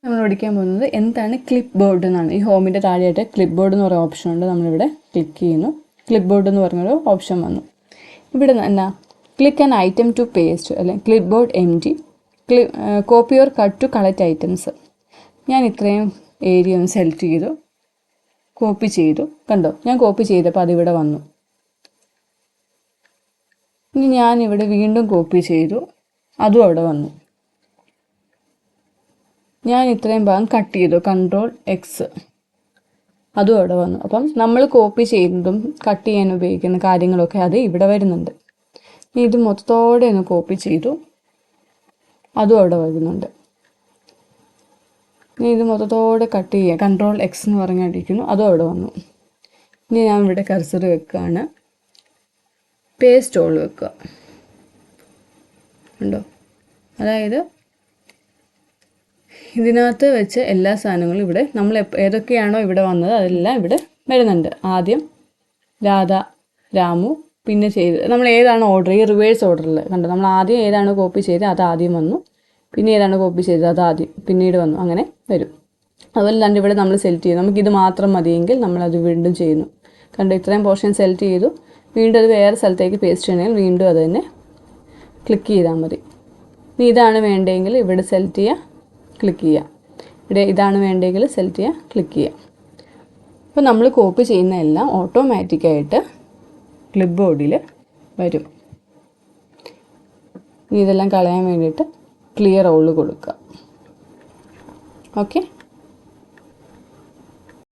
നമ്മൾ പഠിക്കാൻ പോകുന്നത് എന്താണ് ക്ലിപ്പ് ബോർഡ് എന്നാണ്. ഈ ഹോമിൻ്റെ താഴെയായിട്ട് ക്ലിപ്പ് ബോർഡ് എന്ന് പറയുന്ന ഓപ്ഷൻ ഉണ്ട്. നമ്മളിവിടെ ക്ലിക്ക് ചെയ്യുന്നു. ക്ലിപ്പ് ബോർഡ് എന്ന് പറഞ്ഞൊരു ഓപ്ഷൻ വന്നു. ഇവിടെ എന്നാ click an item to paste അല്ലെങ്കിൽ clipboard MD copy or cut to collect items. ഞാൻ ഇത്രയും ഏരിയ ഒന്ന് സെലക്ട് ചെയ്തു, കോപ്പി ചെയ്തു. കണ്ടോ, ഞാൻ കോപ്പി ചെയ്തപ്പോൾ അതിവിടെ വന്നു. ഇനി ഞാനിവിടെ വീണ്ടും കോപ്പി ചെയ്തു, അതും അവിടെ വന്നു. ഞാൻ ഇത്രയും ഭാഗം കട്ട് ചെയ്തു, Ctrl+X, അതും അവിടെ വന്നു. അപ്പം നമ്മൾ കോപ്പി ചെയ്യുന്നതും കട്ട് ചെയ്യാൻ ഉപയോഗിക്കുന്ന കാര്യങ്ങളൊക്കെ അത് ഇവിടെ വരുന്നുണ്ട്. ഇനി ഇത് മൊത്തത്തോടെ ഒന്ന് കോപ്പി ചെയ്തു, അതും അവിടെ വരുന്നുണ്ട്. ഇനി ഇത് മൊത്തത്തോടെ കട്ട് ചെയ്യുക, Ctrl+X എന്ന് പറഞ്ഞടിക്കുന്നു, അതും അവിടെ വന്നു. ഇനി ഞാൻ ഇവിടെ കർസർ വെക്കുകയാണ്, പേസ്റ്റ് ഓൾ വെക്കുക. ഉണ്ടോ, അതായത് ഇതിനകത്ത് വെച്ച് എല്ലാ സാധനങ്ങളും ഇവിടെ നമ്മൾ ഏതൊക്കെയാണോ ഇവിടെ വന്നത് അതെല്ലാം ഇവിടെ വരുന്നുണ്ട്. ആദ്യം രാധ, രാമു, പിന്നെ ചെയ്ത് നമ്മൾ ഏതാണോ ഓർഡർ ചെയ്യുക റിവേഴ്സ് ഓർഡറിൽ കണ്ടോ, നമ്മൾ ആദ്യം ഏതാണോ കോപ്പി ചെയ്തത് അത് ആദ്യം വന്നു, പിന്നെ ഏതാണോ കോപ്പി ചെയ്തത് അത് ആദ്യം പിന്നീട് വന്നു, അങ്ങനെ വരും. അതുപോലെ തന്നെ ഇവിടെ നമ്മൾ സെലക്ട് ചെയ്തു, നമുക്കിത് മാത്രം മതിയെങ്കിൽ നമ്മളത് വീണ്ടും ചെയ്യുന്നു. കണ്ടോ, ഇത്രയും പോർഷൻ സെലക്ട് ചെയ്തു, വീണ്ടും അത് വേറെ സ്ഥലത്തേക്ക് പേസ്റ്റ് ചെയ്യണമെങ്കിൽ വീണ്ടും അത് തന്നെ ക്ലിക്ക് ചെയ്താൽ മതി. ഇനി ഇതാണ് വേണ്ടതെങ്കിൽ ഇവിടെ സെലക്ട് ചെയ്യുക, ക്ലിക്ക് ചെയ്യുക. ഇവിടെ ഇതാണ് വേണ്ടതെങ്കിൽ സെലക്ട് ചെയ്യുക, ക്ലിക്ക് ചെയ്യുക. അപ്പോൾ നമ്മൾ കോപ്പി ചെയ്യുന്ന എല്ലാം ഓട്ടോമാറ്റിക്കായിട്ട് ക്ലിപ്പ് ബോർഡിൽ വരും. ഇനി ഇതെല്ലാം കളയാൻ വേണ്ടിയിട്ട് ക്ലിയർ ഓൾ കൊടുക്കുക. ഓക്കെ.